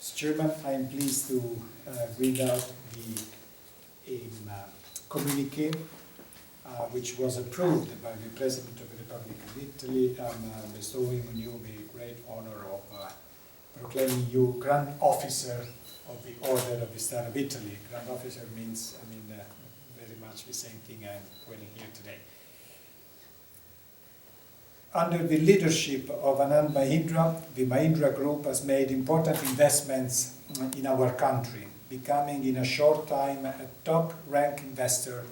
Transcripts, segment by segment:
Mr. Chairman, I am pleased to read out the communique which was approved by the President of the Republic of Italy, bestowing on you the great honor of proclaiming you Grand Officer of the Order of the Star of Italy. Grand Officer means, very much the same thing I'm wearing here today. Under the leadership of Anand Mahindra, the Mahindra Group has made important investments in our country, becoming in a short time a top-ranked investor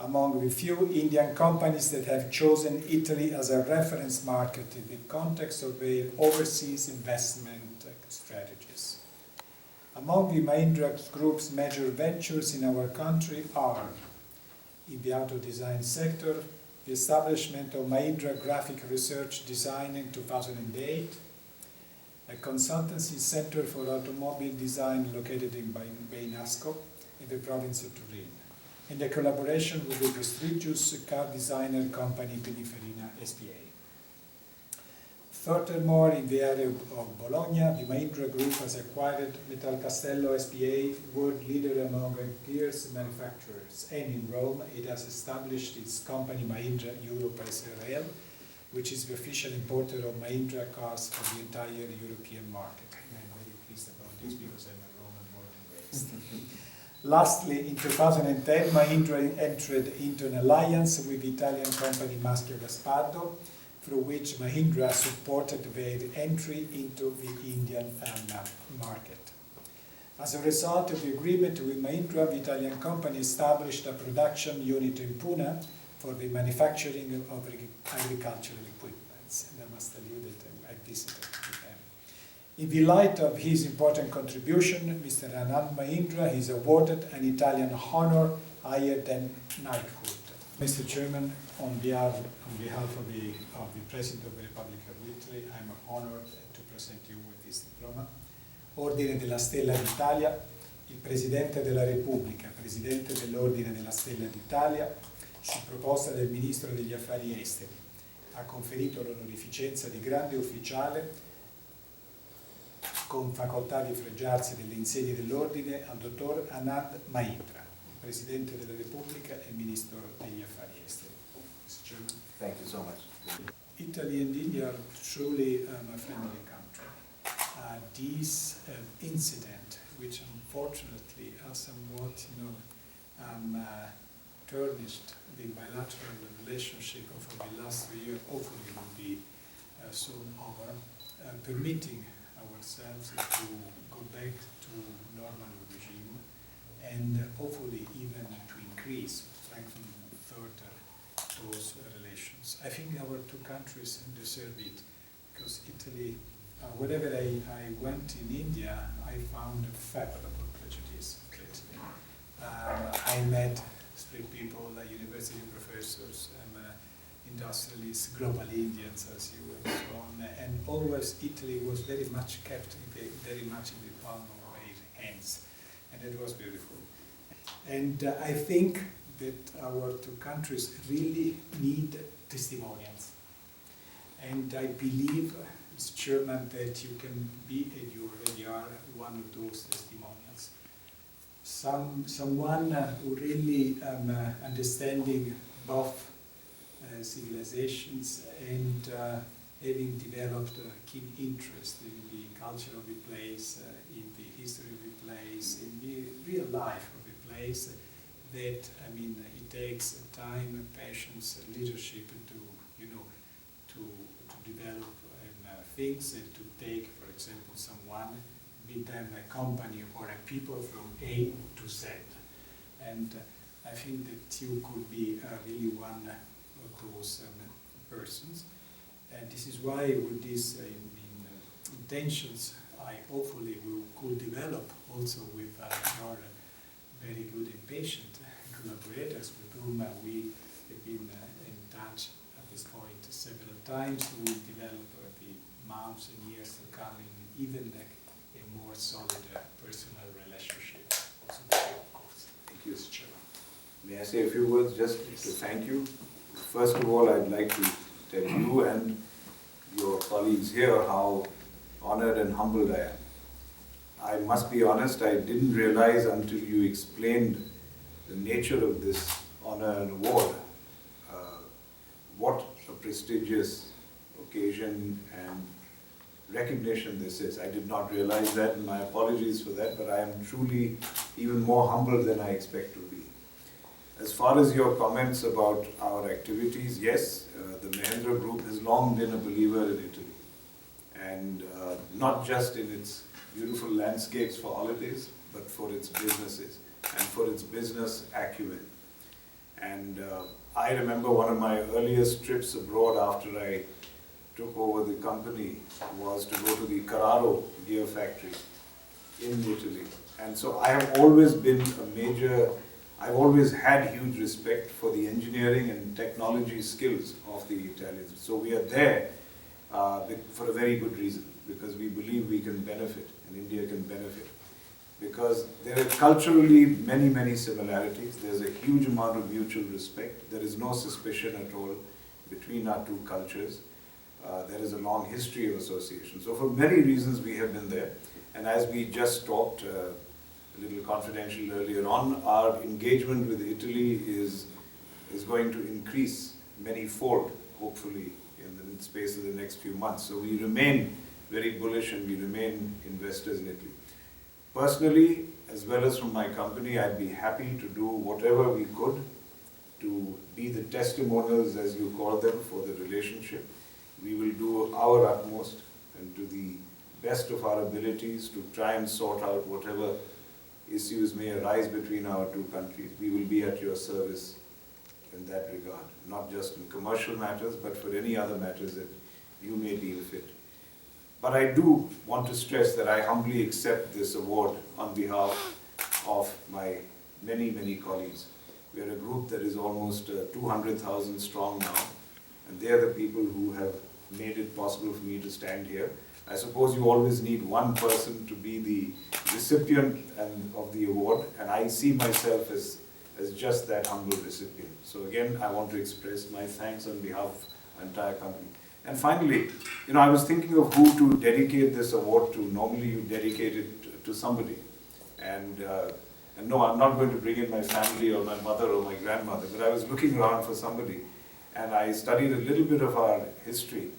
among the few Indian companies that have chosen Italy as a reference market in the context of their overseas investment strategies. Among the Mahindra Group's major ventures in our country are, in the auto design sector, the establishment of Mahindra Graphic Research Design in 2008, a consultancy center for automobile design located in Bainasco, in the province of Turin, and a collaboration with the prestigious car designer company Pininfarina SPA. Furthermore, in the area of Bologna, the Mahindra Group has acquired Metalcastello SPA, world leader among gears manufacturers, and in Rome it has established its company Mahindra Europe SRL, which is the official importer of Mahindra cars for the entire European market. I'm very pleased about this because I'm a Roman born and raised. Lastly, in 2010, Mahindra entered into an alliance with the Italian company Maschio Gaspardo, through which Mahindra supported their entry into the Indian market. As a result of the agreement with Mahindra, the Italian company established a production unit in Pune for the manufacturing of agricultural equipment. And I must tell you that I visited with them. In the light of his important contribution, Mr. Anand Mahindra is awarded an Italian honor higher than knighthood. Mr. Chairman, on behalf of the President of the Republic of Italy, I'm honored to present you with this diploma. Ordine della Stella d'Italia, il Presidente della Repubblica, Presidente dell'Ordine della Stella d'Italia, su proposta del Ministro degli Affari Esteri, ha conferito l'onorificenza di grande ufficiale con facoltà di fregiarsi delle insegne dell'Ordine al dottor Anand Mahindra, Presidente della Repubblica e Ministro degli Affari Esteri. Mr. Chairman. Thank you so much. Italy and India are truly a friendly country. This incident, which unfortunately has somewhat, tarnished the bilateral relationship for the last 3 years, hopefully will be soon over, permitting ourselves to go back to normal regime and hopefully even to increase, strengthen further those relations. I think our two countries deserve it because Italy, wherever I went in India, I found a favorable prejudice. I met street people, university professors, industrialists, global Indians as you and so on, and always Italy was very much kept very much in the palm of their hands, and it was beautiful. And I think that our two countries really need testimonials. And I believe, Mr. Chairman, that you can be, and you already are, one of those testimonials. Someone who really understanding both civilizations and having developed a keen interest in the culture of the place, in the history of the place, in the real life of the place, that it takes time, patience, leadership to develop things and to take, for example, someone, be them a company or a people from A to Z. And I think that you could be really one of those persons. And this is why with these intentions, I hopefully could develop also with our very good and patient collaborators with whom we have been in touch at this point several times. We develop the months and years to come in even a more solid personal relationship. Also, of course. Thank you, Mr. Chairman. May I say a few words just to thank you? First of all, I'd like to tell you and your colleagues here how honored and humbled I am. I must be honest, I didn't realize until you explained the nature of this honor and award, what a prestigious occasion and recognition this is. I did not realize that, and my apologies for that, but I am truly even more humbled than I expect to be. As far as your comments about our activities, yes, the Mahindra Group has long been a believer in Italy, and not just in its beautiful landscapes for holidays, but for its businesses and for its business acumen. And I remember one of my earliest trips abroad after I took over the company was to go to the Carraro gear factory in Italy. And so I have always been I've always had huge respect for the engineering and technology skills of the Italians. So we are there for a very good reason, because we believe we can benefit and India can benefit. Because there are culturally many similarities. There's a huge amount of mutual respect. There is no suspicion at all between our two cultures. There is a long history of association. So for many reasons we have been there. And as we just talked a little confidential earlier on, our engagement with Italy is going to increase many-fold, hopefully, in the space of the next few months. So we remain very bullish and we remain investors in Italy. Personally, as well as from my company, I'd be happy to do whatever we could to be the testimonials, as you call them, for the relationship. We will do our utmost and to the best of our abilities to try and sort out whatever issues may arise between our two countries. We will be at your service in that regard, not just in commercial matters, but for any other matters that you may deem fit. But I do want to stress that I humbly accept this award on behalf of my many colleagues. We are a group that is almost 200,000 strong now, and they are the people who have made it possible for me to stand here. I suppose you always need one person to be the recipient of the award, and I see myself as just that humble recipient. So again, I want to express my thanks on behalf of the entire company. And finally, I was thinking of who to dedicate this award to. Normally you dedicate it to somebody. And no, I'm not going to bring in my family or my mother or my grandmother, but I was looking around for somebody, and I studied a little bit of our history.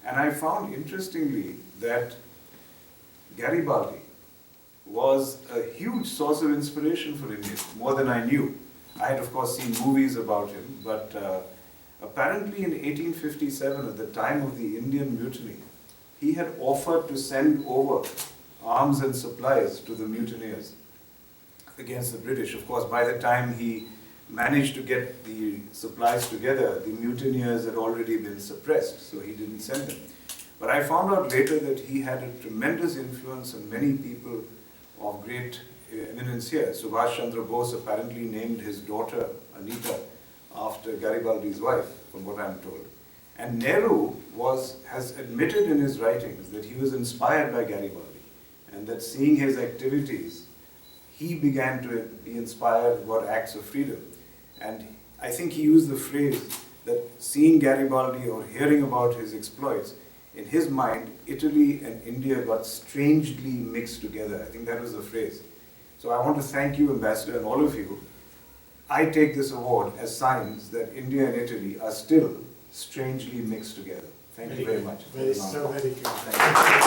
And I found, interestingly, that Garibaldi was a huge source of inspiration for India, more than I knew. I had, of course, seen movies about him, but apparently in 1857, at the time of the Indian Mutiny, he had offered to send over arms and supplies to the mutineers against the British. Of course, by the time he managed to get the supplies together, the mutineers had already been suppressed, so he didn't send them. But I found out later that he had a tremendous influence on many people of great eminence here. Subhash Chandra Bose apparently named his daughter, Anita, after Garibaldi's wife, from what I'm told. And Nehru has admitted in his writings that he was inspired by Garibaldi, and that seeing his activities, he began to be inspired about acts of freedom. And I think he used the phrase that seeing Garibaldi or hearing about his exploits, in his mind, Italy and India got strangely mixed together. I think that was the phrase. So I want to thank you, Ambassador, and all of you. I take this award as signs that India and Italy are still strangely mixed together. Thank you very much. Very good. Thank you.